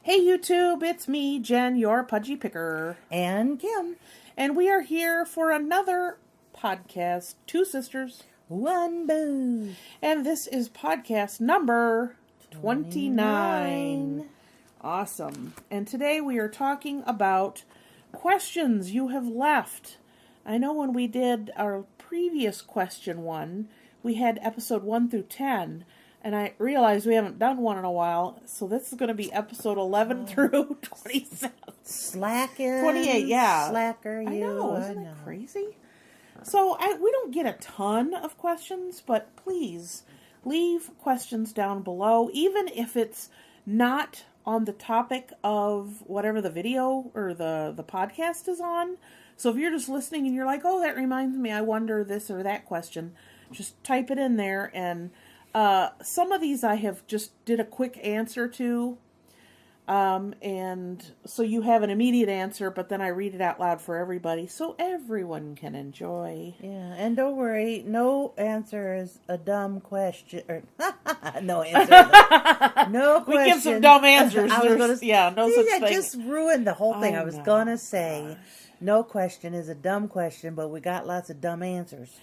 Hey YouTube, it's me, Jen, your Pudgy Picker. And Kim. And we are here for another podcast, Two Sisters, One Boo. And this is podcast number 29. Awesome. And today we are talking about questions you have left. I know when we did our previous question one, we had episode 1 through 10. And I realized we haven't done one in a while, so this is going to be episode 11 through 27. Slacking. 28, yeah. Slacker, you. I know, isn't that crazy? So we don't get a ton of questions, but please leave questions down below, even if it's not on the topic of whatever the video or the podcast is on. So if you're just listening and you're like, oh, that reminds me, I wonder this or that question, just type it in there. And some of these I have just did a quick answer to, and so you have an immediate answer, but then I read it out loud for everybody so everyone can enjoy. Yeah, and don't worry, no answer is a dumb question. Or, no answer. No question. We give some dumb answers. No such thing. I just ruined the whole thing. I was going to say, Gosh. No question is a dumb question, but we got lots of dumb answers.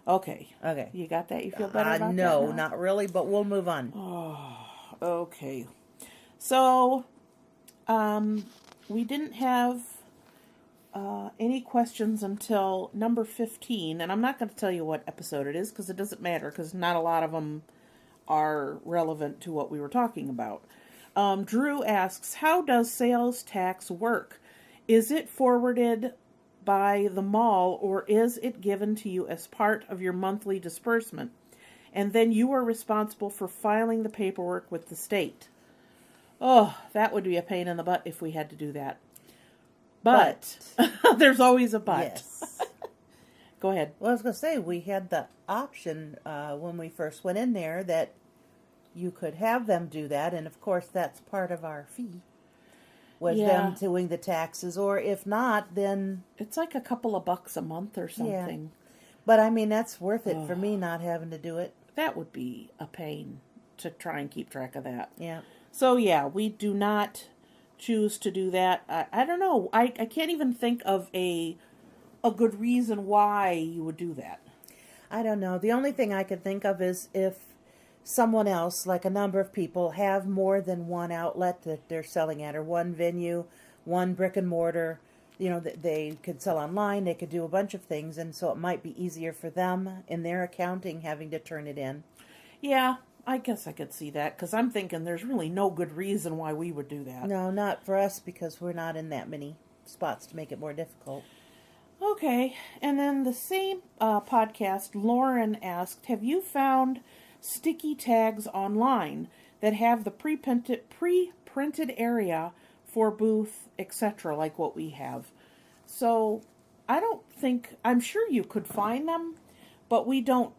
Okay. Okay. You got that? You feel better about that? No, now? not really, but we'll move on. Oh, okay. So, we didn't have any questions until number 15, and I'm not going to tell you what episode it is because it doesn't matter because not a lot of them are relevant to what we were talking about. Drew asks, how does sales tax work? Is it forwarded by the mall, or is it given to you as part of your monthly disbursement? And then you are responsible for filing the paperwork with the state. Oh, that would be a pain in the butt if we had to do that. But there's always a but. Yes. Go ahead. Well, I was going to say, we had the option when we first went in there that you could have them do that, and of course that's part of our fee. Was them doing the taxes, or if not, then it's like a couple of bucks a month or something. Yeah. But I mean, that's worth it for me not having to do it. That would be a pain to try and keep track of that. Yeah. So yeah, we do not choose to do that. I don't know. I can't even think of a good reason why you would do that. I don't know. The only thing I could think of is if someone else, like a number of people, have more than one outlet that they're selling at, or one venue, one brick and mortar. You know, they could sell online, they could do a bunch of things, and so it might be easier for them in their accounting having to turn it in. Yeah, I guess I could see that, because I'm thinking there's really no good reason why we would do that. No, not for us, because we're not in that many spots to make it more difficult. Okay, and then the same podcast, Lauren asked, have you found sticky tags online that have the pre-printed area for booth, etc., like what we have? So I'm sure you could find them, but we don't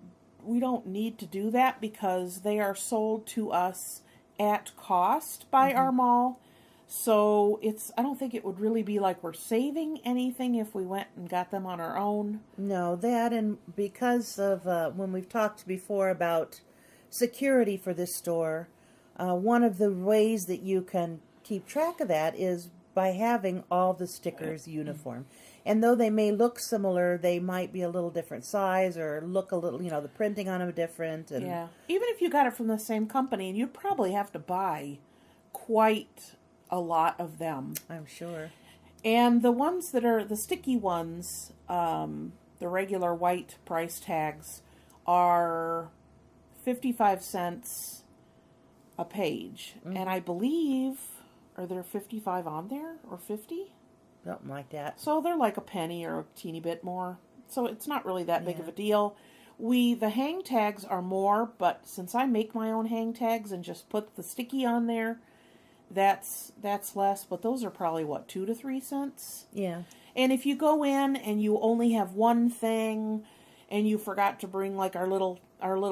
need to do that because they are sold to us at cost by our mall. So I don't think it would really be like we're saving anything if we went and got them on our own. No, that, and because of when we've talked before about security for this store, one of the ways that you can keep track of that is by having all the stickers uniform. And though they may look similar, they might be a little different size or look a little, the printing on them different. And yeah. Even if you got it from the same company, and you'd probably have to buy quite a lot of them. I'm sure. And the ones that are the sticky ones, the regular white price tags, are 55 cents a page. And I believe, are there 55 on there or 50? Something like that. So they're like a penny or a teeny bit more. So it's not really that big of a deal. The hang tags are more, but since I make my own hang tags and just put the sticky on there, that's less. But those are probably, 2 to 3 cents? Yeah. And if you go in and you only have one thing and you forgot to bring like our little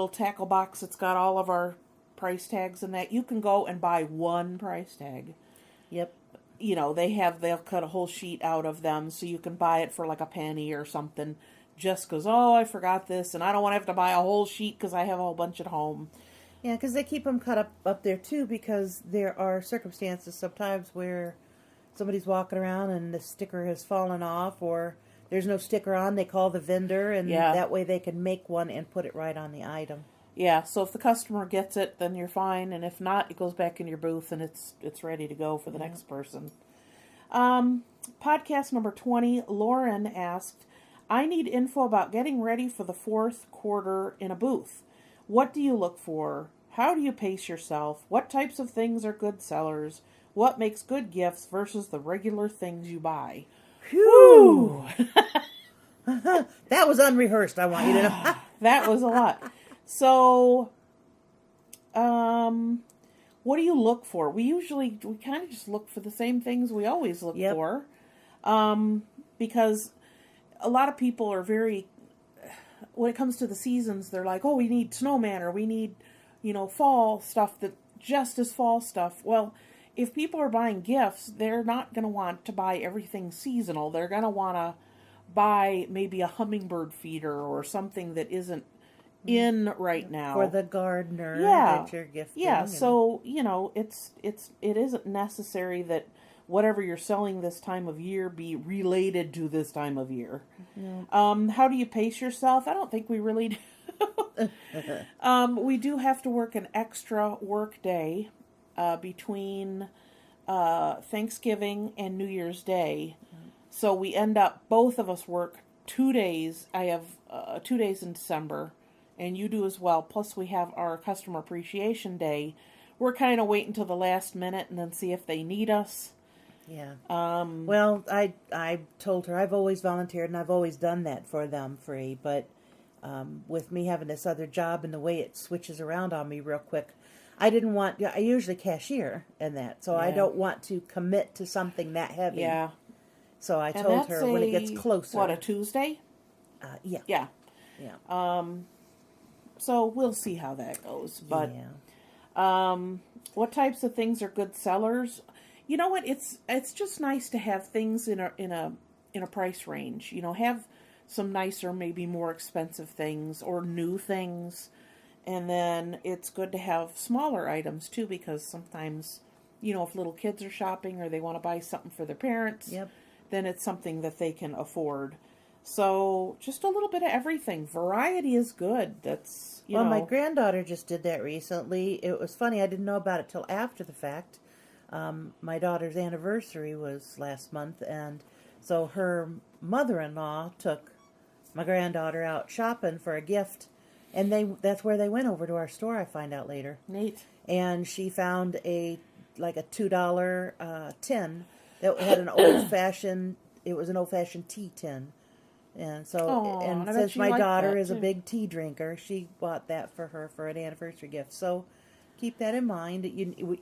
tackle box that's got all of our price tags in that, you can go and buy one price tag. Yep. They'll cut a whole sheet out of them so you can buy it for like a penny or something, just because, I forgot this and I don't want to have to buy a whole sheet because I have a whole bunch at home. Yeah, because they keep them cut up there too, because there are circumstances sometimes where somebody's walking around and the sticker has fallen off, or there's no sticker on. They call the vendor, and Yeah. that way they can make one and put it right on the item. Yeah, so if the customer gets it, then you're fine, and if not, it goes back in your booth and it's ready to go for the next person. Podcast number 20, Lauren asked, I need info about getting ready for the fourth quarter in a booth. What do you look for? How do you pace yourself? What types of things are good sellers? What makes good gifts versus the regular things you buy? Whew! That was unrehearsed, I want you to know. That was a lot. So, what do you look for? We kind of just look for the same things we always look Yep. for. Because a lot of people are when it comes to the seasons, they're like, oh, we need snowman, or we need, fall stuff that just is fall stuff. Well, if people are buying gifts, they're not going to want to buy everything seasonal. They're going to want to buy maybe a hummingbird feeder or something that isn't in right now. For the gardener Yeah. that you're gifting. Yeah, and- so, it isn't necessary that whatever you're selling this time of year be related to this time of year. Yeah. How do you pace yourself? I don't think we really do. We do have to work an extra work day between Thanksgiving and New Year's Day. So we end up, both of us work 2 days. I have 2 days in December, and you do as well. Plus we have our Customer Appreciation Day. We're kind of waiting until the last minute and then see if they need us. Yeah. Well, I told her I've always volunteered and I've always done that for them free, but with me having this other job and the way it switches around on me real quick, I usually cashier in that, so I Yeah. don't want to commit to something that heavy. Yeah. So I And told that's her when it gets closer. What, a Tuesday? Yeah. Yeah. Yeah. So we'll see how that goes. But yeah. what types of things are good sellers? You know what? It's just nice to have things in a price range. Have some nicer, maybe more expensive things or new things, and then it's good to have smaller items too, because sometimes, if little kids are shopping or they want to buy something for their parents, Yep. then it's something that they can afford. So just a little bit of everything. Variety is good. That's Well, my granddaughter just did that recently. It was funny. I didn't know about it till after the fact. My daughter's anniversary was last month, and so her mother-in-law took my granddaughter out shopping for a gift, and that's where they went over to our store, I find out later. neat. And she found a $2 tin that had an old-fashioned tea tin. And so, Aw, and I bet since she my liked daughter that, is a too. big tea drinker, she bought that for her for an anniversary gift. So keep that in mind.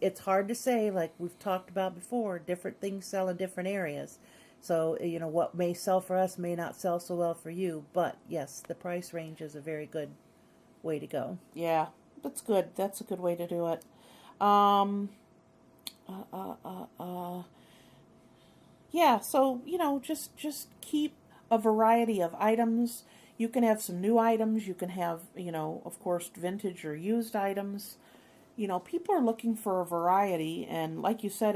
It's hard to say, like we've talked about before, different things sell in different areas. So, what may sell for us may not sell so well for you. But yes, the price range is a very good way to go. Yeah, that's good. That's a good way to do it. Yeah, so, just keep a variety of items. You can have some new items. You can have, of course, vintage or used items. People are looking for a variety. And like you said,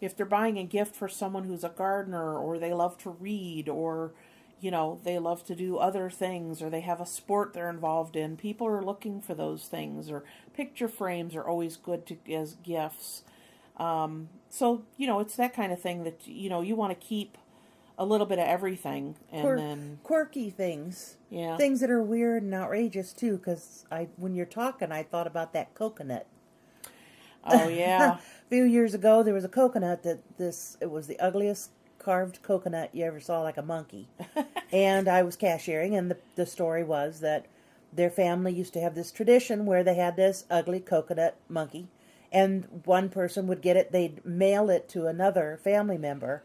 if they're buying a gift for someone who's a gardener, or they love to read, or, they love to do other things, or they have a sport they're involved in, people are looking for those things. Or picture frames are always good as gifts. So, it's that kind of thing that, you want to keep a little bit of everything. And then, Quirky things. yeah. Things that are weird and outrageous, too, because when you're talking, I thought about that coconut. Oh, yeah. A few years ago, there was a coconut it was the ugliest carved coconut you ever saw, like a monkey. And I was cashiering, and the story was that their family used to have this tradition where they had this ugly coconut monkey, and one person would get it, they'd mail it to another family member,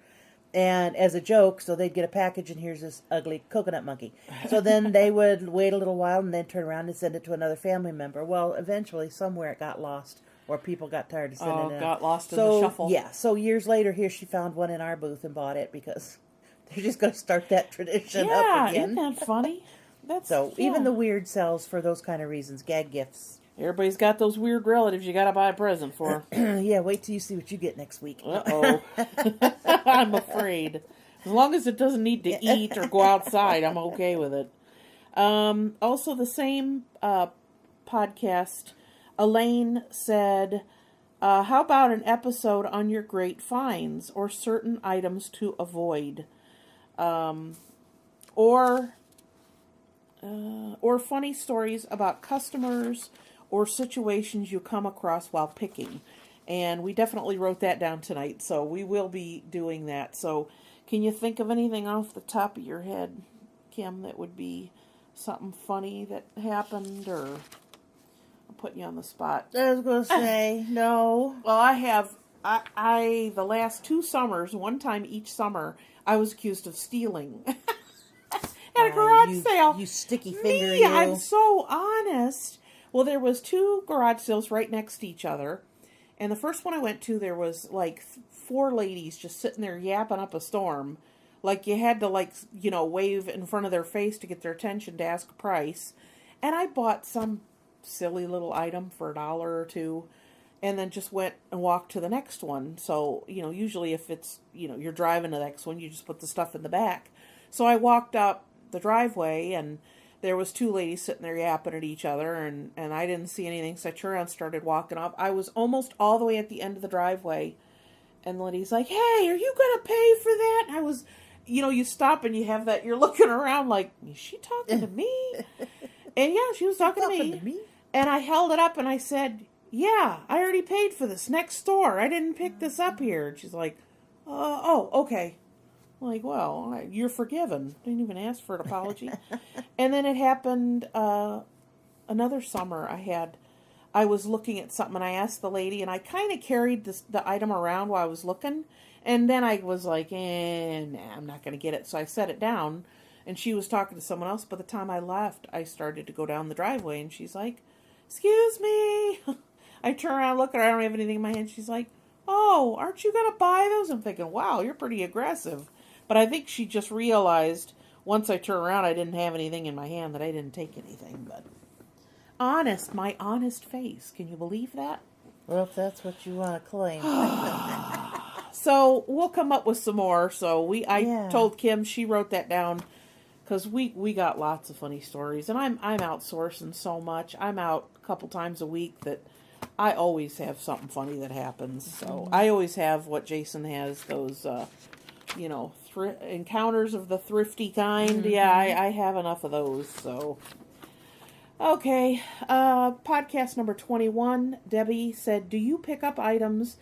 and as a joke, so they'd get a package, and here's this ugly coconut monkey. So then they would wait a little while and then turn around and send it to another family member. Well, eventually, somewhere it got lost, or people got tired of sending it out. Got lost in the shuffle. Yeah, so years later, here she found one in our booth and bought it, because they're just going to start that tradition up again. Isn't that funny? So even the weird sells for those kind of reasons, gag gifts. Everybody's got those weird relatives you got to buy a present for. Yeah, wait till you see what you get next week. Uh-oh. I'm afraid. As long as it doesn't need to eat or go outside, I'm okay with it. Also, the same podcast, Elaine said, how about an episode on your great finds or certain items to avoid? Or funny stories about customers or situations you come across while picking. And we definitely wrote that down tonight, so we will be doing that. So can you think of anything off the top of your head, Kim, that would be something funny that happened, or I'm putting you on the spot? I was going to say, no. Well, I have, the last 2 summers, one time each summer, I was accused of stealing. At a garage sale. You sticky finger, Me, you. I'm so honest. Well, there was 2 garage sales right next to each other. And the first one I went to, there was like 4 ladies just sitting there yapping up a storm. Like you had to wave in front of their face to get their attention to ask a price. And I bought some silly little item for $1 or $2 and then just went and walked to the next one. So, usually if it's, you're driving to the next one, you just put the stuff in the back. So I walked up the driveway and there was 2 ladies sitting there yapping at each other, and I didn't see anything, so I turned around and started walking off. I was almost all the way at the end of the driveway, and the lady's like, hey, are you going to pay for that? And I was, you stop and you have that, you're looking around like, is she talking to me? And yeah, she was talking to me. And I held it up and I said, yeah, I already paid for this next store. I didn't pick this up here. And she's like, oh, okay. I'm like, well, you're forgiven. Didn't even ask for an apology. And then it happened another summer. I was looking at something and I asked the lady, and I kind of carried the item around while I was looking. And then I was like, nah, I'm not going to get it. So I set it down, and she was talking to someone else. By the time I left, I started to go down the driveway, and she's like, excuse me. I turn around, look at her, I don't have anything in my hand. She's like, oh, aren't you going to buy those? I'm thinking, wow, you're pretty aggressive. But I think she just realized once I turned around I didn't have anything in my hand, that I didn't take anything. But my honest face. Can you believe that? Well, if that's what you want to claim. So we'll come up with some more. So I told Kim, she wrote that down, because we got lots of funny stories. And I'm outsourcing so much. I'm out a couple times a week that I always have something funny that happens. So I always have what Jason has, those encounters of the thrifty kind. Mm-hmm. Yeah, I have enough of those. So, okay. Podcast number 21, Debbie said, do you pick up items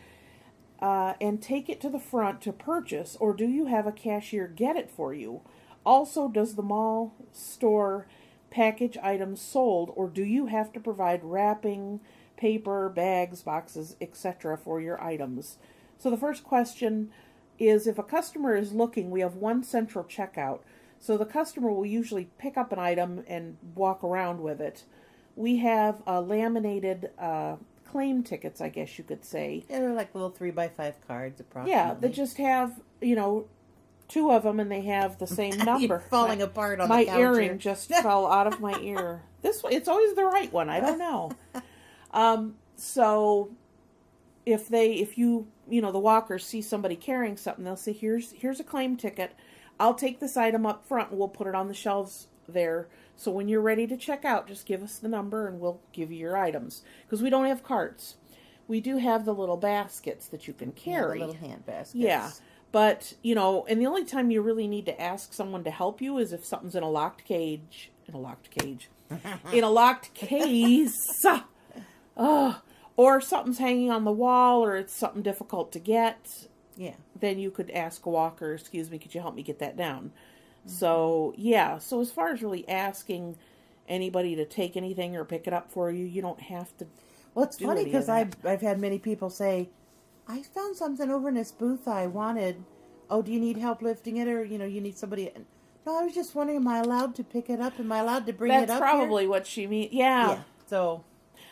and take it to the front to purchase, or do you have a cashier get it for you? Also, does the mall store package items sold, or do you have to provide wrapping, paper, bags, boxes, etc. for your items? So the first question is, if a customer is looking, we have one central checkout. So the customer will usually pick up an item and walk around with it. We have laminated claim tickets, I guess you could say. Yeah, they're like little 3x5 cards, approximately. Yeah, they just have, 2 of them, and they have the same number. You're falling apart on the counter. My earring just fell out of my ear. It's always the right one. I don't know. So if you the walkers see somebody carrying something, they'll say, here's a claim ticket. I'll take this item up front and we'll put it on the shelves there. So when you're ready to check out, just give us the number and we'll give you your items. Because we don't have carts. We do have the little baskets that you can carry. Yeah, the little hand baskets. Yeah. But, and the only time you really need to ask someone to help you is if something's in a locked cage. In a locked case. Or something's hanging on the wall, or it's something difficult to get. Yeah. Then you could ask a walker, excuse me, could you help me get that down? Mm-hmm. So, yeah. So as far as really asking anybody to take anything or pick it up for you, you don't have to. Well, it's funny because I've had many people say, I found something over in this booth I wanted. Oh, do you need help lifting it, or, you need somebody? No, I was just wondering, am I allowed to pick it up? Am I allowed to bring it up? That's probably what she means. Yeah. So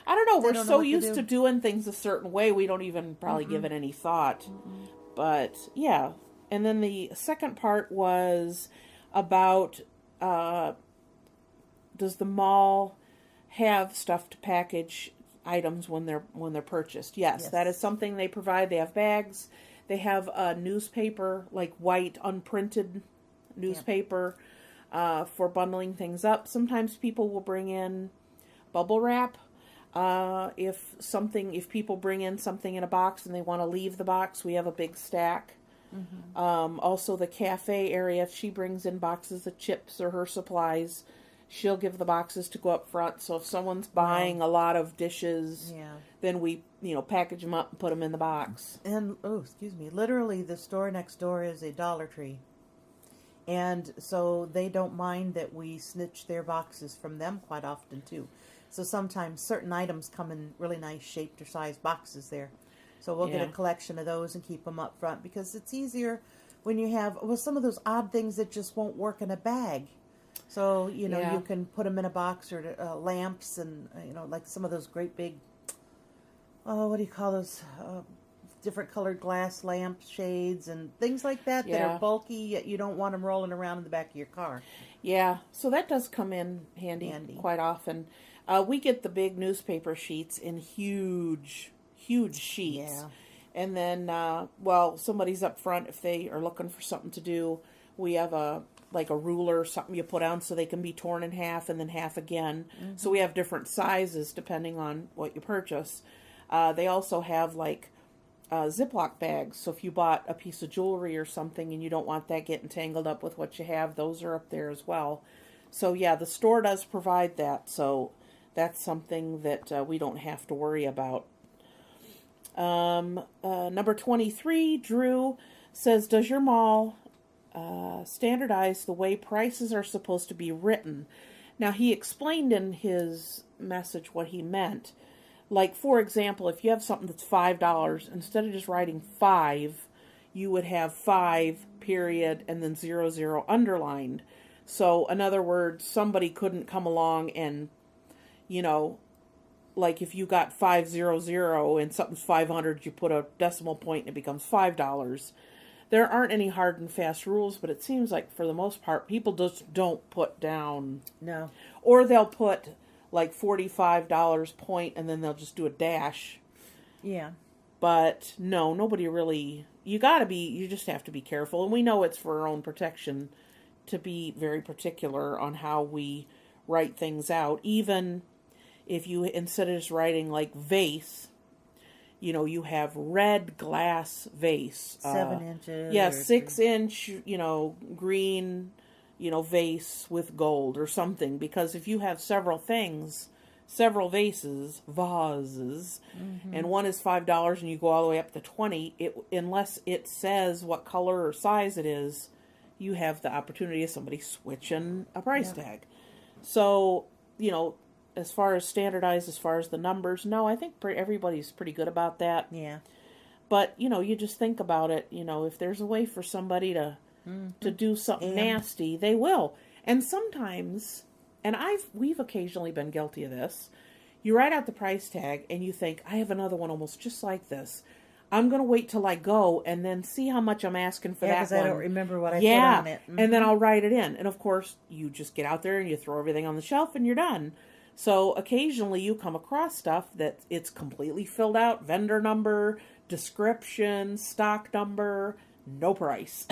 I don't know. We're so used to doing things a certain way, we don't even probably give it any thought. Mm-hmm. But, yeah. And then the second part was about, does the mall have stuff to package items when they're purchased. Yes, that is something they provide. They have bags. They have a newspaper, like white unprinted newspaper, for bundling things up. Sometimes people will bring in bubble wrap. If people bring in something in a box and they want to leave the box, we have a big stack. Also the cafe area, if she brings in boxes of chips or her supplies, she'll give the boxes to go up front. So if someone's buying a lot of dishes, then we, package them up and put them in the box. And, literally the store next door is a Dollar Tree. And so they don't mind that we snitch their boxes from them quite often, too. So sometimes certain items come in really nice shaped or sized boxes there. So we'll get a collection of those and keep them up front, because it's easier when you have some of those odd things that just won't work in a bag. So, you can put them in a box, or lamps and, like some of those great big, what do you call those, different colored glass lamp shades and things like that that are bulky, yet you don't want them rolling around in the back of your car. Yeah, so that does come in handy. Quite often. We get the big newspaper sheets in huge sheets. Yeah. And then, somebody's up front, if they are looking for something to do, we have a ruler or something you put down so they can be torn in half and then half again. So we have different sizes depending on what you purchase. They also have Ziploc bags. So if you bought a piece of jewelry or something and you don't want that getting tangled up with what you have, those are up there as well. So yeah, the store does provide that. So that's something that we don't have to worry about. Number 23, Drew says, does your mall standardize the way prices are supposed to be written? Now, he explained in his message what he meant. Like, for example, if you have something that's $5, instead of just writing 5, you would have 5, period, and then 00 underlined. So, in other words, somebody couldn't come along and, if you got 500 and something's 500, you put a decimal point and it becomes $5. There aren't any hard and fast rules, but it seems like for the most part, people just don't put down. No. Or they'll put $45 point and then they'll just do a dash. Yeah. But no, nobody really, you just have to be careful. And we know it's for our own protection to be very particular on how we write things out. Even if you, instead of just writing vase, you have red glass vase. 7 inches. Yeah, 6-inch, green, vase with gold or something. Because if you have several vases, and one is $5 and you go all the way up to 20, unless it says what color or size it is, you have the opportunity of somebody switching a price tag. So, as far as standardized, as far as the numbers, no, I think everybody's pretty good about that. Yeah. But, you just think about it, if there's a way for somebody to do something nasty, they will. And sometimes, and we've occasionally been guilty of this, you write out the price tag and you think, I have another one almost just like this. I'm going to wait till I go and then see how much I'm asking for that one. Yeah, because I don't remember what I put on it. And then I'll write it in. And of course, you just get out there and you throw everything on the shelf and you're done. So occasionally you come across stuff that it's completely filled out, vendor number, description, stock number, no price.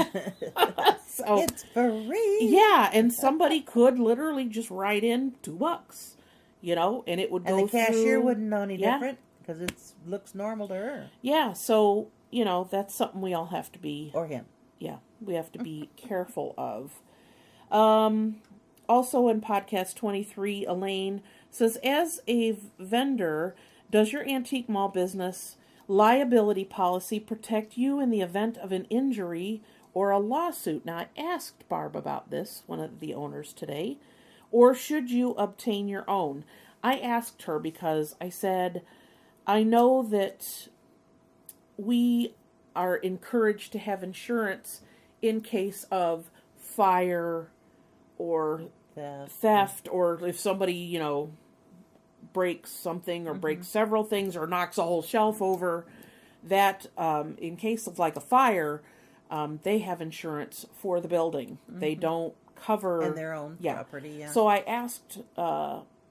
So, it's free. Yeah, and somebody could literally just write in $2, and it would go through. And the cashier wouldn't know any different because it looks normal to her. Yeah, so, that's something we all have to be. Or him. Yeah, we have to be careful of. Also in podcast 23, Elaine says, as a vendor, does your antique mall business liability policy protect you in the event of an injury or a lawsuit? Now, I asked Barb about this, one of the owners today, or should you obtain your own? I asked her because I said, I know that we are encouraged to have insurance in case of fire or theft, or if somebody, breaks something or breaks several things or knocks a whole shelf over, that in case of a fire, they have insurance for the building. They don't cover... And their own property, yeah. So I asked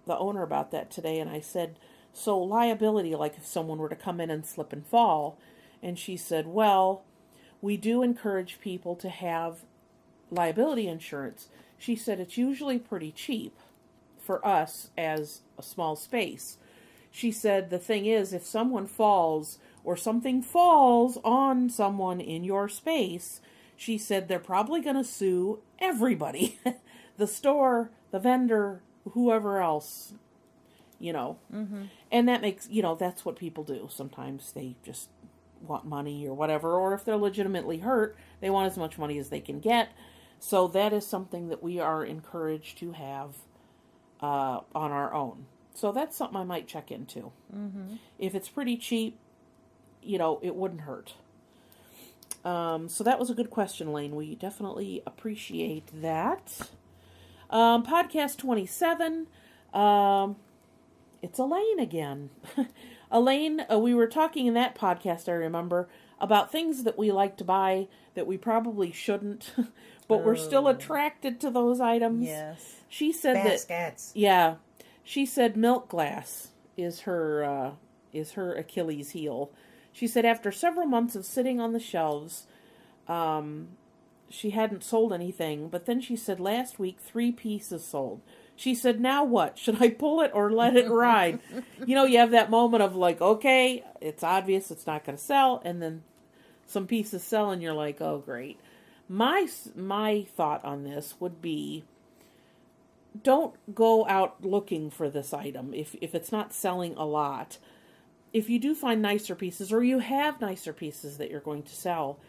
the owner about that today, and I said, so liability, like if someone were to come in and slip and fall. And she said, well, we do encourage people to have liability insurance. She said it's usually pretty cheap for us as a small space. She said the thing is, if someone falls or something falls on someone in your space, she said they're probably going to sue everybody. The store, the vendor, whoever else, Mm-hmm. And that makes, that's what people do. Sometimes they just want money or whatever, or if they're legitimately hurt, they want as much money as they can get. So that is something that we are encouraged to have on our own. So that's something I might check into. Mm-hmm. If it's pretty cheap, it wouldn't hurt. So that was a good question, Lane. We definitely appreciate that. Podcast 27. It's Elaine again. Elaine, we were talking in that podcast, I remember, about things that we like to buy that we probably shouldn't, but we're still attracted to those items. Yes. She said Baskets. yeah, she said milk glass is her Achilles heel. She said after several months of sitting on the shelves, she hadn't sold anything, but then she said last week 3 pieces sold. She said, now what? Should I pull it or let it ride? You have that moment of like, okay, it's obvious it's not going to sell, and then some pieces sell and you're like, oh, great. My thought on this would be, don't go out looking for this item if it's not selling a lot. If you do find nicer pieces, or you have nicer pieces that you're going to sell,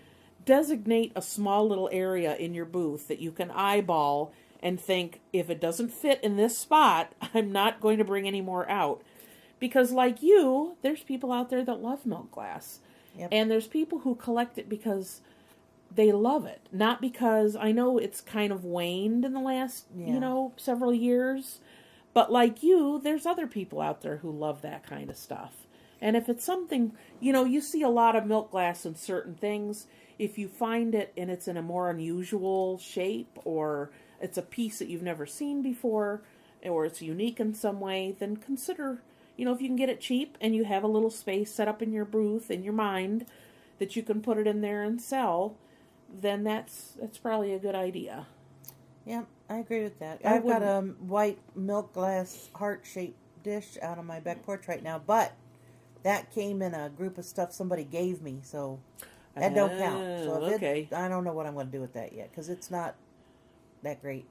designate a small little area in your booth that you can eyeball and think, if it doesn't fit in this spot, I'm not going to bring any more out. Because like you, there's people out there that love milk glass. Yep. And there's people who collect it because they love it. Not because, I know it's kind of waned in the last, several years. But like you, there's other people out there who love that kind of stuff. And if it's something, you see a lot of milk glass in certain things. If you find it and it's in a more unusual shape, or it's a piece that you've never seen before, or it's unique in some way, then consider, if you can get it cheap and you have a little space set up in your booth, in your mind, that you can put it in there and sell, then that's probably a good idea. Yeah, I agree with that. I I've got a white milk glass heart-shaped dish out on my back porch right now, but that came in a group of stuff somebody gave me, so that don't count. So okay. I don't know what I'm going to do with that yet, because it's not that great.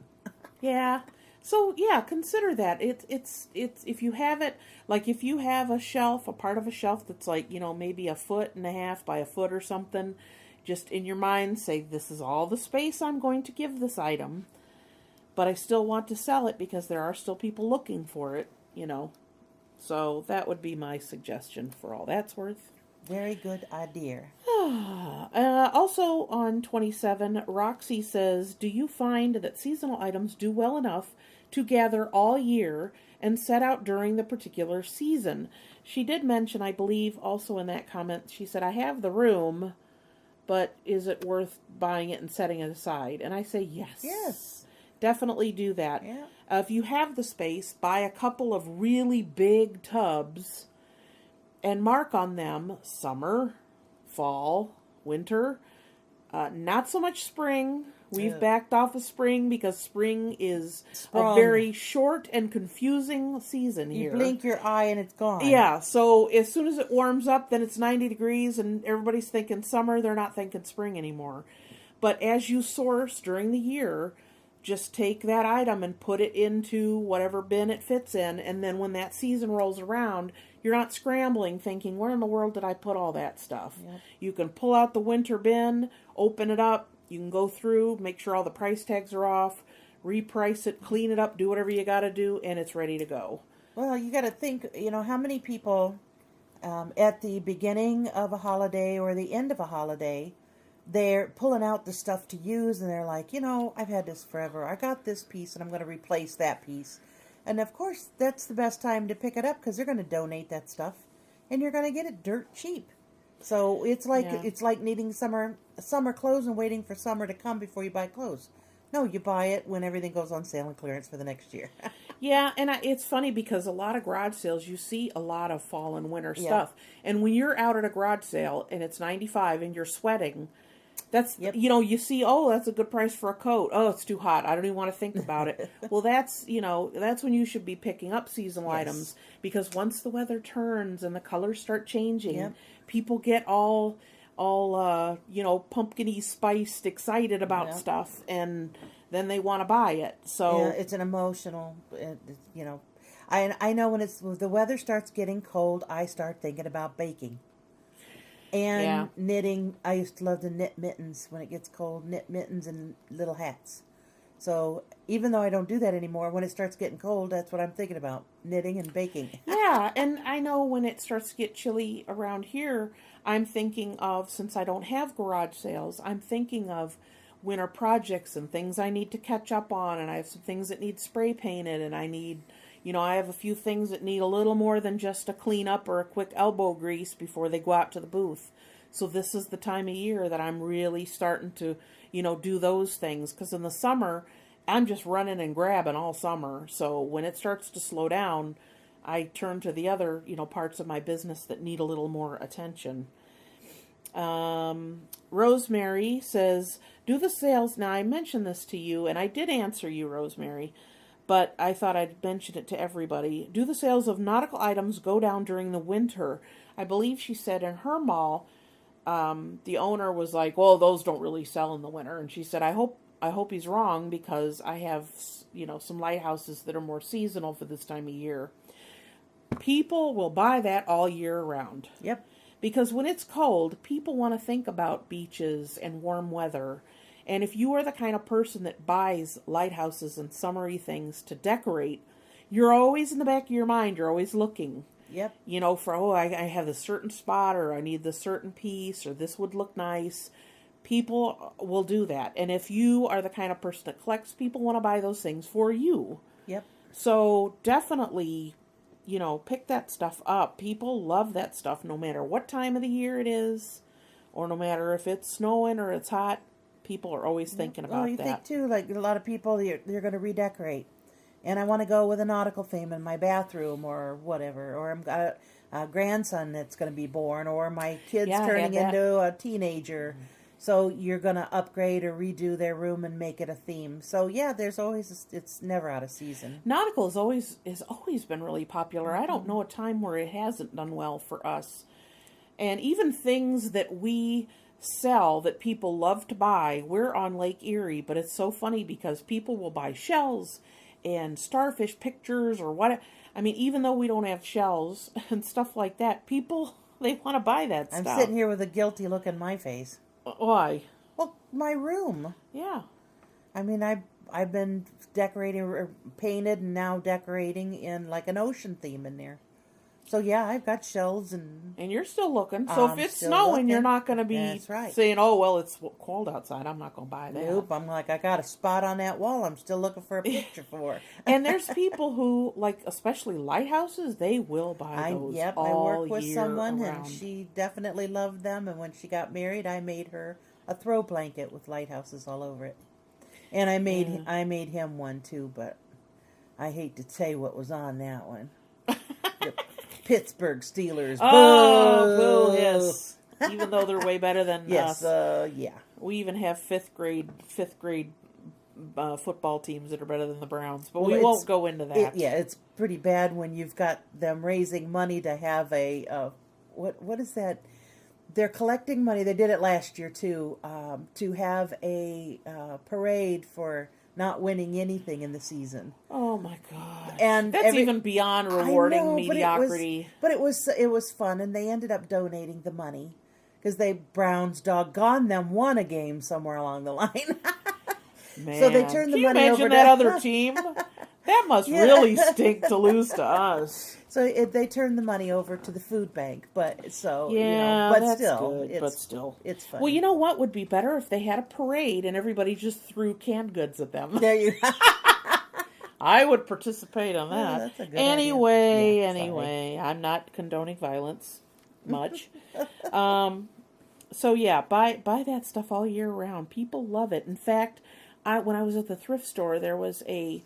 Yeah. So yeah, consider that. It's if you have it, like if you have a part of a shelf that's like, maybe 1.5 feet by 1 foot or something, just in your mind say, this is all the space I'm going to give this item, but I still want to sell it because there are still people looking for it, So that would be my suggestion for all that's worth. Very good idea. Also on 27, Roxy says, do you find that seasonal items do well enough to gather all year and set out during the particular season? She did mention, I believe, also in that comment, she said, I have the room, but is it worth buying it and setting it aside? And I say yes. Yes. Definitely do that. Yeah. If you have the space, buy a couple of really big tubs and mark on them summer, fall, winter, not so much spring. We've backed off of spring because spring is a very short and confusing season here. You blink your eye and it's gone. Yeah, so as soon as it warms up, then it's 90 degrees and everybody's thinking summer. They're not thinking spring anymore. But as you source during the year, just take that item and put it into whatever bin it fits in. And then when that season rolls around, you're not scrambling thinking, where in the world did I put all that stuff? Yep. You can pull out the winter bin, open it up. You can go through, make sure all the price tags are off, reprice it, clean it up, do whatever you got to do, and it's ready to go. Well, you got to think, how many people at the beginning of a holiday or the end of a holiday, they're pulling out the stuff to use, and they're like, I've had this forever. I got this piece, and I'm going to replace that piece. And, of course, that's the best time to pick it up because they're going to donate that stuff, and you're going to get it dirt cheap. So it's like needing summer clothes and waiting for summer to come before you buy clothes. No, you buy it when everything goes on sale and clearance for the next year. Yeah, and it's funny because a lot of garage sales, you see a lot of fall and winter Yeah. stuff. And when you're out at a garage sale and it's 95 and you're sweating, that's, Yep. you see, oh, that's a good price for a coat. Oh, it's too hot. I don't even want to think about it. Well, that's when you should be picking up seasonal Yes. items, because once the weather turns and the colors start changing, Yep. people get all pumpkiny spiced excited about Yep. stuff, and then they want to buy it. So Yeah, it's an emotional, I know when the weather starts getting cold, I start thinking about baking. And Yeah. knitting. I used to love to knit mittens when it gets cold, knit mittens and little hats. So even though I don't do that anymore, when it starts getting cold, that's what I'm thinking about, knitting and baking. Yeah, and I know when it starts to get chilly around here, I'm thinking of, since I don't have garage sales, I'm thinking of winter projects and things I need to catch up on, and I have some things that need spray painted, and I have a few things that need a little more than just a clean up or a quick elbow grease before they go out to the booth. So this is the time of year that I'm really starting to, do those things, because in the summer, I'm just running and grabbing all summer. So when it starts to slow down, I turn to the other, parts of my business that need a little more attention. Rosemary says, do the sales. Now, I mentioned this to you, and I did answer you, Rosemary, but I thought I'd mention it to everybody. Do the sales of nautical items go down during the winter? I believe she said in her mall, the owner was like, well, those don't really sell in the winter. And she said, I hope he's wrong, because I have, some lighthouses that are more seasonal for this time of year. People will buy that all year round. Yep. Because when it's cold, people want to think about beaches and warm weather. And if you are the kind of person that buys lighthouses and summery things to decorate, you're always in the back of your mind, you're always looking. Yep. I have this certain spot, or I need this certain piece, or this would look nice. People will do that. And if you are the kind of person that collects, people want to buy those things for you. Yep. So definitely, pick that stuff up. People love that stuff no matter what time of the year it is, or no matter if it's snowing or it's hot. People are always thinking about you that. think too, like a lot of people, they're going to redecorate. And I want to go with a nautical theme in my bathroom or whatever. Or I'm got a grandson that's going to be born, or my kid's turning into a teenager. So you're going to upgrade or redo their room and make it a theme. So yeah, it's never out of season. Nautical has always been really popular. I don't know a time where it hasn't done well for us. And even things that we sell that people love to buy, we're on Lake Erie, but it's so funny because people will buy shells and starfish pictures or what. I mean, even though we don't have shells and stuff like that, people, they want to buy that stuff. I'm sitting here with a guilty look on my face. Why? Well, my room. Yeah. I mean, I've been decorating or painted and now decorating in like an ocean theme in there. So yeah, I've got shells and you're still looking. So if it's snowing, looking. you're not going to be saying, "Oh, well, it's cold outside. I'm not going to buy that." Nope. I'm like, I got a spot on that wall. I'm still looking for a picture for. And there's people who, like, especially lighthouses, they will buy those. I all work with year someone, around. and she definitely loved them. And when she got married, I made her a throw blanket with lighthouses all over it. And I made him one too, but I hate to say what was on that one. The Pittsburgh Steelers. Oh, boo, yes. Even though they're way better than us. Yes, yeah. We even have fifth grade football teams that are better than the Browns, but we won't go into that. It's pretty bad when you've got them raising money to have a what is that? They're collecting money. They did it last year too, to have a parade for not winning anything in the season. Oh my God! And that's even beyond rewarding mediocrity. But it was fun, and they ended up donating the money because Browns doggone them won a game somewhere along the line. Man, so they turned the money over to that other team. That must really stink to lose to us. So they turned the money over to the food bank, but that's still, it's funny. Well, you know what would be better if they had a parade and everybody just threw canned goods at them. There you go. I would participate on that. That's a good anyway, I'm not condoning violence much. So yeah, buy that stuff all year round. People love it. In fact, when I was at the thrift store, there was a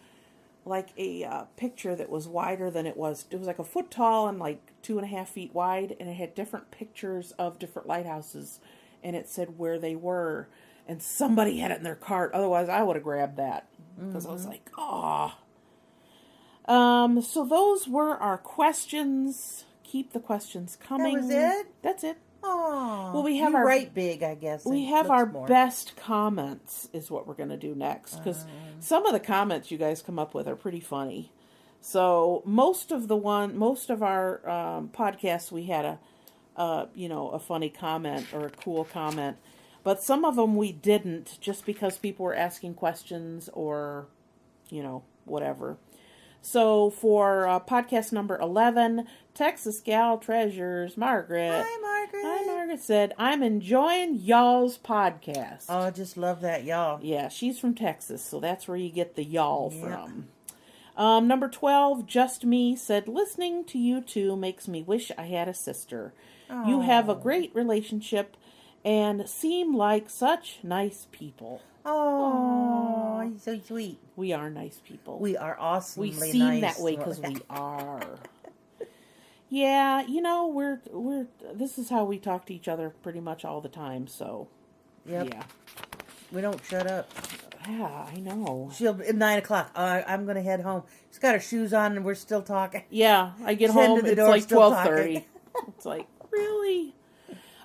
like a picture that was wider than it was. It was like a foot tall and like 2.5 feet wide, and it had different pictures of different lighthouses, and it said where they were, and somebody had it in their cart. Otherwise, I would have grabbed that because I was like, ah. So those were our questions. Keep the questions coming. That was it? That's it. Oh, well, we have you our write big, I guess. We have our best comments is what we're going to do next, because some of the comments you guys come up with are pretty funny. So most of our podcasts we had a funny comment or a cool comment, but some of them we didn't, just because people were asking questions or whatever. So for podcast number 11, Texas Gal Treasures, Margaret. Hi, Margaret. Hi, Margaret said, I'm enjoying y'all's podcast. Oh, I just love that, y'all. Yeah, she's from Texas, so that's where you get the y'all from. Number 12, Just Me, said, listening to you two makes me wish I had a sister. Oh. You have a great relationship and seem like such nice people. Oh, you're so sweet. We are nice people. We are awesomely nice. We seem that way because we are. Yeah, we're this is how we talk to each other pretty much all the time, so yep. Yeah. We don't shut up. Yeah, I know. She'll at 9 o'clock. I'm gonna head home. She's got her shoes on and we're still talking. Yeah, I get home, it's like 12:30. It's like, really?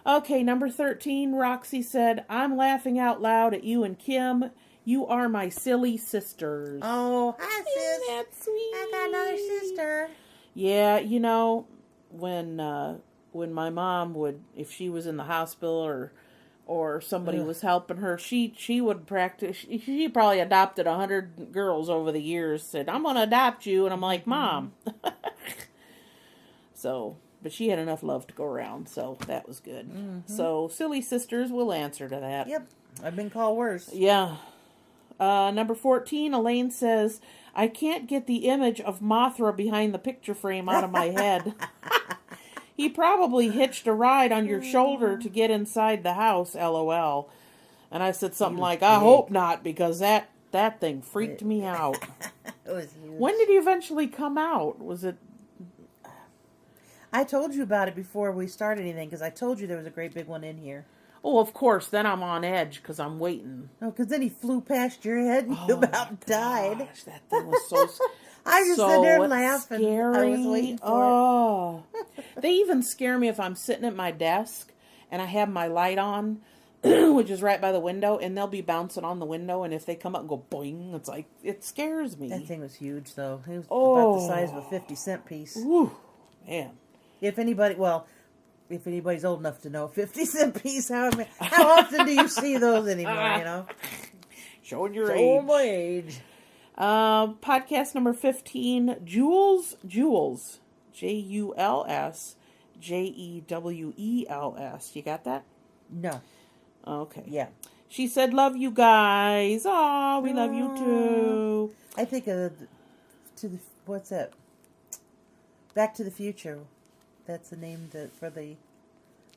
Okay, number 13, Roxy said, I'm laughing out loud at you and Kim. You are my silly sisters. Oh, hi, sis. Isn't that sweet? I got another sister. Yeah, when my mom would, if she was in the hospital or somebody was helping her, she would practice. She probably adopted 100 girls over the years. Said, I'm going to adopt you. And I'm like, Mom. So, but she had enough love to go around. So that was good. Mm-hmm. So silly sisters will answer to that. Yep. I've been called worse. Yeah. Number 14, Elaine says, I can't get the image of Mothra behind the picture frame out of my head. He probably hitched a ride on your shoulder to get inside the house, LOL. And I said something like, I hope not, because that thing freaked me out. It was huge. When did he eventually come out? Was it? I told you about it before we started anything, because I told you there was a great big one in here. Oh, of course. Then I'm on edge because I'm waiting. No, because then he flew past your head and you about died. Gosh, that thing was so I just sit there laughing. Scary. I was waiting for it. They even scare me if I'm sitting at my desk and I have my light on, which is right by the window, and they'll be bouncing on the window, and if they come up and go boing, it's like, it scares me. That thing was huge, though. It was about the size of a 50-cent piece. Ooh, man. If anybody's old enough to know a 50-cent piece, how often do you see those anymore, Showing your age. my age. Podcast number 15, Jules, Jules, Juls, Jewels. You got that? No. Okay. Yeah. She said, love you guys. Aw, we love you too. I think what's that? Back to the Future. That's the name for the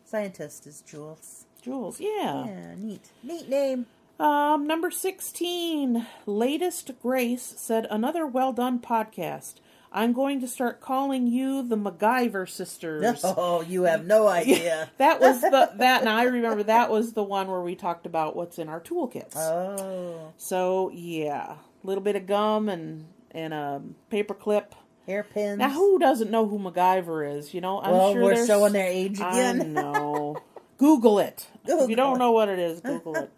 scientist is Jules. Jules, yeah. Yeah, neat. Neat name. Number 16, Latest Grace said, another well done podcast. I'm going to start calling you the MacGyver sisters. Oh, you have no idea. Now I remember that was the one where we talked about what's in our toolkits. Oh. So, yeah, a little bit of gum and a paper clip. Hairpins. Now, who doesn't know who MacGyver is? I'm sure we're showing their age again. I know. Google it. If you don't know what it is, Google it.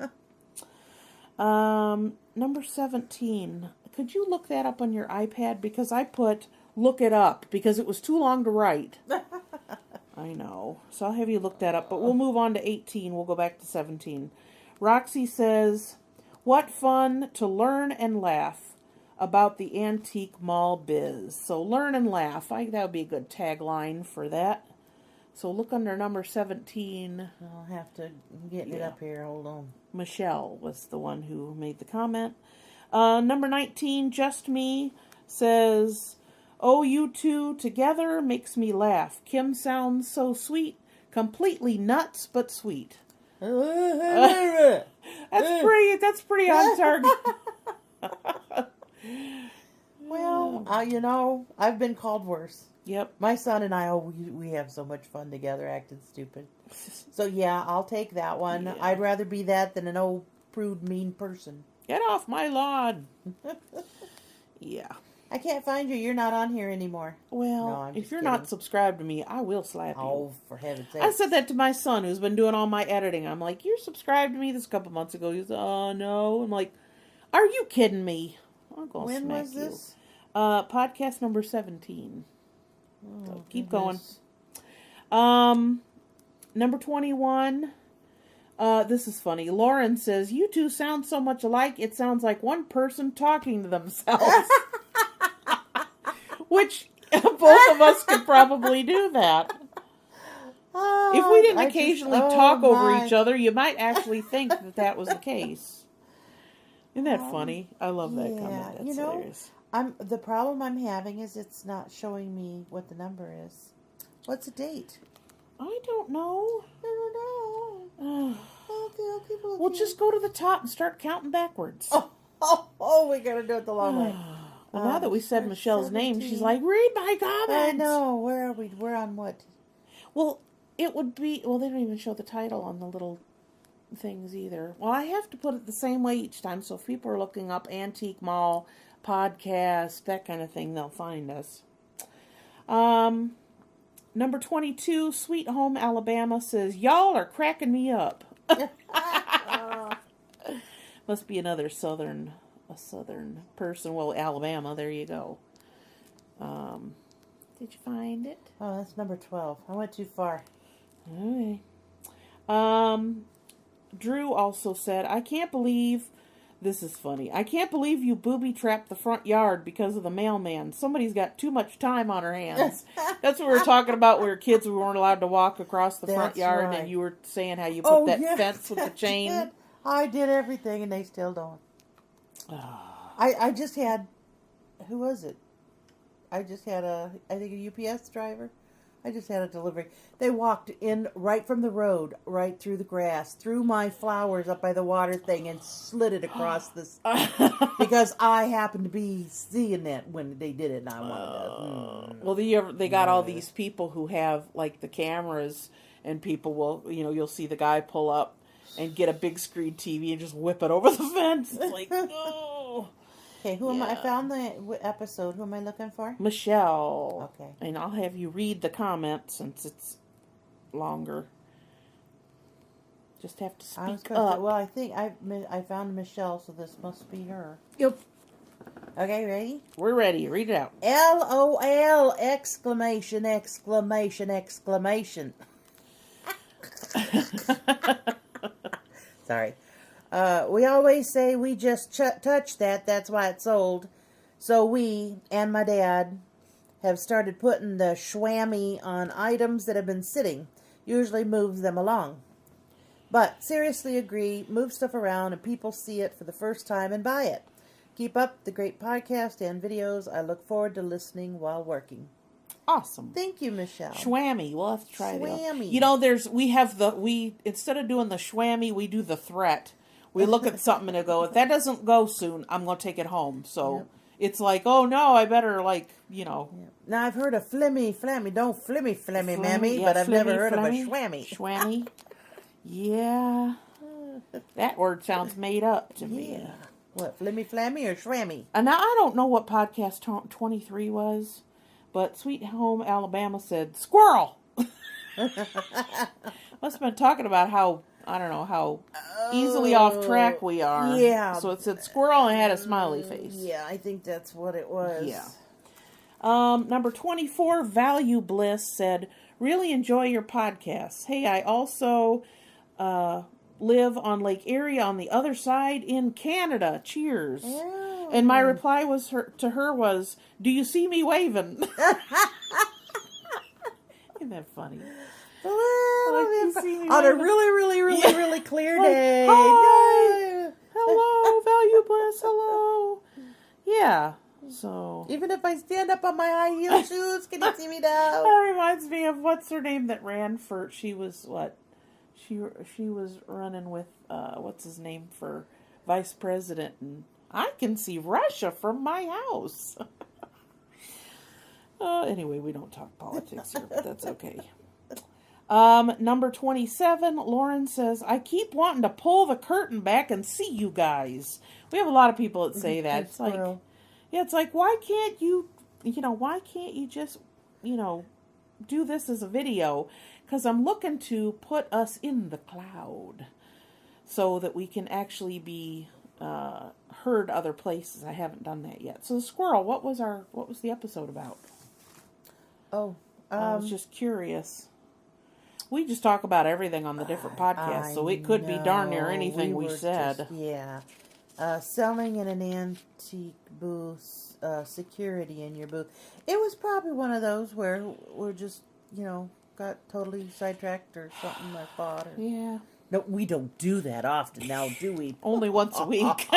Number 17. Could you look that up on your iPad? Because I put look it up because it was too long to write. I know. So I'll have you look that up. But we'll move on to 18. We'll go back to 17. Roxy says, what fun to learn and laugh about the antique mall biz. So learn and laugh. I think that would be a good tagline for that. So look under number 17. I'll have to get it up here. Hold on. Michelle was the one who made the comment. Number 19, Just Me, says, oh, you two together makes me laugh. Kim sounds so sweet. Completely nuts, but sweet. That's pretty on target. Well, I've been called worse. Yep. My son and I, we have so much fun together acting stupid. So yeah, I'll take that one. Yeah. I'd rather be that than an old prude mean person. Get off my lawn. Yeah. I can't find you. You're not on here anymore. Well, No, I'm if just you're kidding. not subscribed to me, I will slap you. Oh, for heaven's sake. I said that to my son who's been doing all my editing. I'm like, you're subscribed to me this a couple months ago. He's oh no. I'm like, are you kidding me? I'm gonna When smack was you. this? Podcast number 17. Oh, So keep goodness. going. Number 21. This is funny. Lauren says, you two sound so much alike, it sounds like one person talking to themselves. Which both of us could probably do that. If we didn't occasionally talk over each other, you might actually think that was the case. Isn't that funny? I love that comment. That's hilarious. The problem I'm having is it's not showing me what the number is. What's the date? I don't know. I don't know. Okay. We'll just go to the top and start counting backwards. Oh, we gotta do it the long way. Well, now that we said Michelle's 17. name, she's like, read my comments. I know. Where are we? We're on what? Well, it would be, well, they don't even show the title on the little things either. Well, I have to put it the same way each time, so if people are looking up Antique Mall, podcast, that kind of thing, they'll find us. Number 22, Sweet Home Alabama says, y'all are cracking me up. Must be another southern person. Well, Alabama, there you go. Did you find it? Oh, that's number 12. I went too far. Okay. Drew also said, I can't believe, this is funny, I can't believe you booby-trapped the front yard because of the mailman. Somebody's got too much time on her hands. That's what we were talking about. We were kids, we weren't allowed to walk across the front yard, right. and you were saying how you put fence with the chain. I did everything, and they still don't. I just had, who was it? I think a UPS driver. I just had a delivery. They walked in right from the road, right through the grass, through my flowers up by the water thing, and slid it across this. Because I happened to be seeing that when they did it, and I wanted to. Well, they got all these people who have, like, the cameras, and people will, you'll see the guy pull up and get a big screen TV and just whip it over the fence. It's like, oh. Okay, who am I? I found the episode. Who am I looking for? Michelle. Okay. And I'll have you read the comment since it's longer. Just have to speak up. Well, I think I found Michelle, so this must be her. Yep. Okay, ready? We're ready. Read it out. LOL! Exclamation! Exclamation! Exclamation! Sorry. We always say we just touched that. That's why it's sold. So we and my dad have started putting the schwammy on items that have been sitting. Usually moves them along. But seriously agree, move stuff around and people see it for the first time and buy it. Keep up the great podcast and videos. I look forward to listening while working. Awesome. Thank you, Michelle. Schwammy. We'll have to try Schwammy. that. Instead of doing the schwammy, we do the threat. We look at something and go, if that doesn't go soon, I'm going to take it home. So it's like, oh no, I better Now I've heard of flimmy. Don't flimmy, mammy, but I've never heard of a schwammy. Schwammy. Yeah. That word sounds made up to me. Yeah. What, flimmy or schwammy? And now I don't know what podcast 23 was, but Sweet Home Alabama said, squirrel! Must have been talking about how easily off track we are. Yeah. So it said squirrel and had a smiley face. Yeah, I think that's what it was. Yeah. Number 24, Value Bliss said, really enjoy your podcasts. Hey, I also live on Lake Erie on the other side in Canada. Cheers. Oh. And my reply to her was, do you see me waving? Isn't that funny? On a really clear day. Hi. Hello, Value Bliss. Hello. Yeah. So even if I stand up on my high heel shoes, can you see me now? That reminds me of what's her name that ran for. She was what? She was running with what's his name for vice president, and I can see Russia from my house. Anyway, we don't talk politics here, but that's okay. Number 27, Lauren says, I keep wanting to pull the curtain back and see you guys. We have a lot of people that say that. It's like, yeah, it's like, why can't you just, do this as a video? Because I'm looking to put us in the cloud so that we can actually be heard other places. I haven't done that yet. So, Squirrel, what was the episode about? I was just curious. We just talk about everything on the different podcasts, so it could be darn near anything we said. Selling in an antique booth, security in your booth. It was probably one of those where we're just, got totally sidetracked or something like that. Yeah. No, we don't do that often now, do we? Only once a week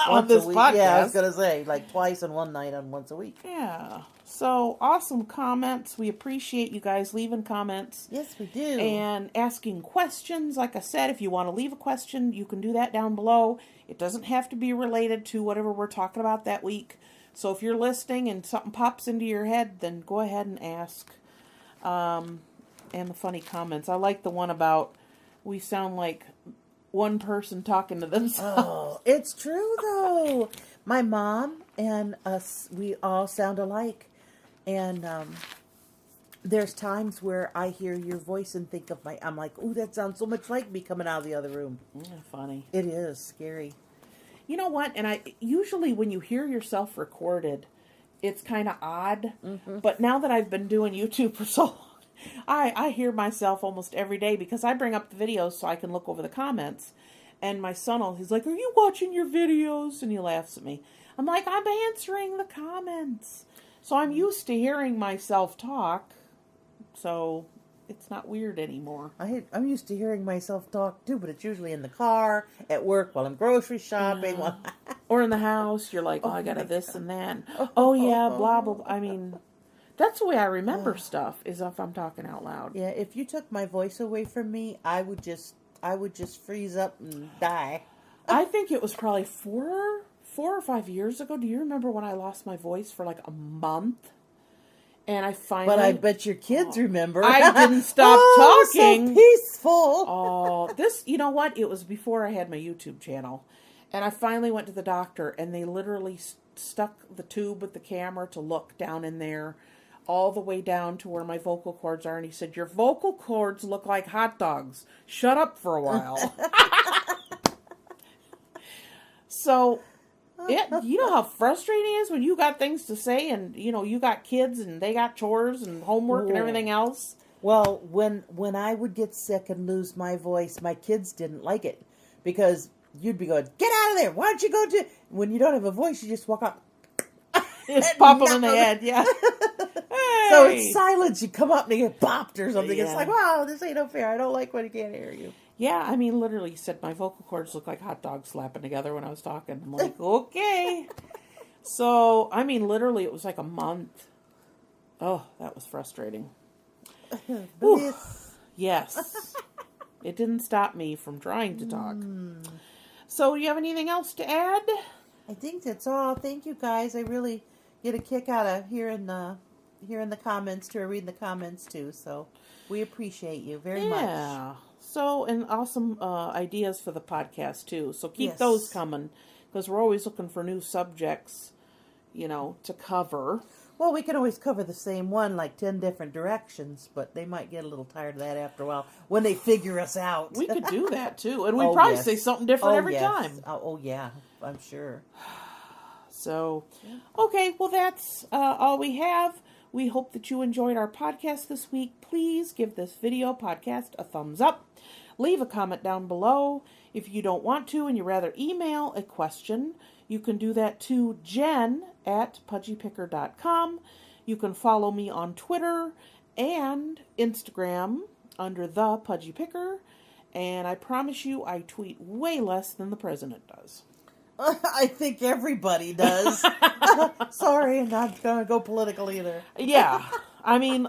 on this podcast. Yeah, I was going to say, like twice in one night on once a week. Yeah. So, awesome comments. We appreciate you guys leaving comments. Yes, we do. And asking questions. Like I said, if you want to leave a question, you can do that down below. It doesn't have to be related to whatever we're talking about that week. So, if you're listening and something pops into your head, then go ahead and ask. And the funny comments. I like the one about we sound like one person talking to themselves. Oh, it's true, though. My mom and us, we all sound alike. And there's times where I hear your voice and think of I'm like, ooh, that sounds so much like me coming out of the other room. Funny. It is scary. You know what? And usually when you hear yourself recorded, it's kind of odd. Mm-hmm. But now that I've been doing YouTube for so long, I hear myself almost every day because I bring up the videos so I can look over the comments. And my son, he's like, are you watching your videos? And he laughs at me. I'm like, I'm answering the comments. So I'm used to hearing myself talk. So it's not weird anymore. I'm used to hearing myself talk too, but it's usually in the car, at work, while I'm grocery shopping. Or in the house. You're like, I got to this and that. Oh, yeah, blah, blah, blah. I mean, that's the way I remember stuff, is if I'm talking out loud. Yeah, if you took my voice away from me, I would just freeze up and die. I think it was probably 4 or 5 years ago. Do you remember when I lost my voice for like a month? And I finally... But I bet your kids remember. I didn't stop talking. So peaceful. You know what? It was before I had my YouTube channel. And I finally went to the doctor, and they literally stuck the tube with the camera to look down in there, all the way down to where my vocal cords are. And he said, your vocal cords look like hot dogs. Shut up for a while. So... you know how frustrating it is when you got things to say and, you got kids and they got chores and homework and everything else? Well, when I would get sick and lose my voice, my kids didn't like it because you'd be going, get out of there. Why don't you go to... When you don't have a voice, you just walk up. Just pop them in the head, yeah. Hey. So it's silence. You come up and you get bopped or something. Yeah. It's like, wow, this ain't no fair. I don't like when I can't hear you. Yeah, I mean, literally, he said my vocal cords look like hot dogs slapping together when I was talking. I'm like, okay. So, I mean, literally, it was like a month. Oh, that was frustrating. Yes. It didn't stop me from trying to talk. So, do you have anything else to add? I think that's all. Thank you, guys. I really get a kick out of hearing the comments, too, or reading the comments, too. So, we appreciate you very much. Yeah. So, and awesome ideas for the podcast, too. So keep those coming, because we're always looking for new subjects, to cover. Well, we can always cover the same one, like 10 different directions, but they might get a little tired of that after a while when they figure us out. We could do that, too. And we'd probably say something different every time. Oh, yeah. I'm sure. So, okay. Well, that's all we have. We hope that you enjoyed our podcast this week. Please give this podcast a thumbs up. Leave a comment down below. If you don't want to and you rather email a question, you can do that to jen@pudgypicker.com. You can follow me on Twitter and Instagram under the Pudgy Picker. And I promise you, I tweet way less than the president does. I think everybody does. Sorry, I'm not going to go political either. Yeah. I mean,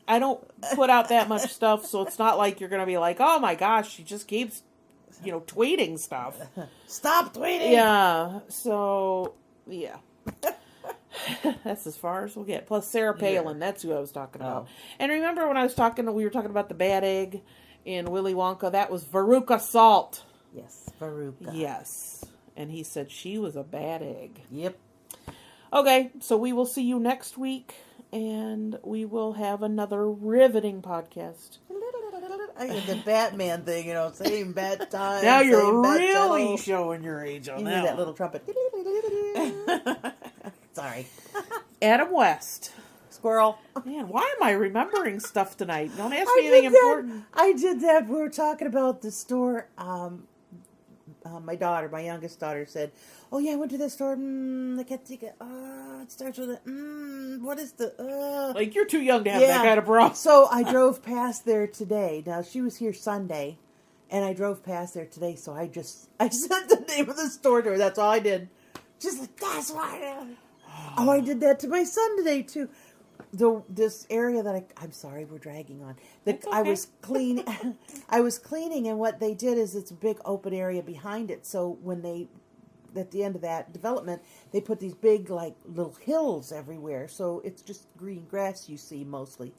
I don't put out that much stuff, so it's not like you're going to be like, oh my gosh, she just keeps, tweeting stuff. Stop tweeting! Yeah. So, yeah. That's as far as we'll get. Plus Sarah Palin, that's who I was talking about. Oh. And remember when we were talking about the bad egg in Willy Wonka? That was Veruca Salt. Yes, Veruca. Yes. And he said she was a bad egg. Yep. Okay, so we will see you next week, and we will have another riveting podcast. I did the Batman thing, same bat time. Now you're same bat really channel. showing your age on You that hear that one. little trumpet. Sorry. Adam West. Squirrel. Man, why am I remembering stuff tonight? Don't ask I me anything did that. important. I did that. We were talking about the store. My youngest daughter said, "Oh yeah, I went to the store. I can't think it. It starts with a. What is the? Like, you're too young to have that kind of problem. So I drove past there today. Now she was here Sunday, and I drove past there today. So I said the name of the store to her. That's all I did. Just like, that's why. Oh, I did that to my son today too. This area that I'm sorry, we're dragging on. Okay. I was cleaning, and what they did is it's a big open area behind it. So when at the end of that development, they put these big like little hills everywhere. So it's just green grass you see mostly.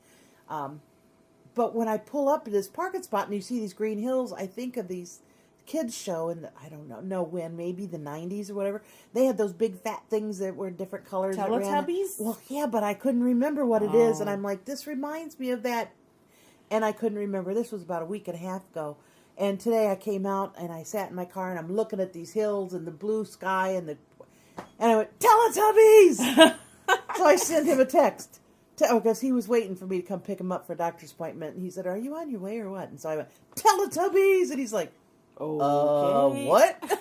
But when I pull up to this parking spot and you see these green hills, I think of these kids show in I don't know when, maybe the 90s or whatever. They had those big fat things that were different colors. Teletubbies? Well, yeah, but I couldn't remember what it is, and I'm like, this reminds me of that, and I couldn't remember. This was about a week and a half ago, and today I came out and I sat in my car and I'm looking at these hills and the blue sky and I went, Teletubbies! So I sent him a text. Because he was waiting for me to come pick him up for a doctor's appointment, and he said, "Are you on your way or what?" And so I went, Teletubbies! And he's like, Okay. What?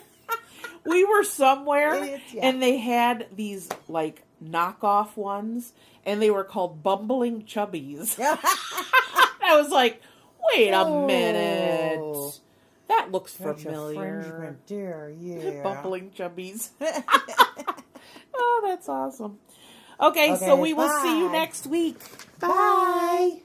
We were somewhere, Yeah. and they had these, like, knockoff ones, and they were called Bumbling Chubbies. I was like, wait a minute. That looks familiar. Dear, yeah. Bumbling Chubbies. Oh, that's awesome. Okay, so we will see you next week. Bye.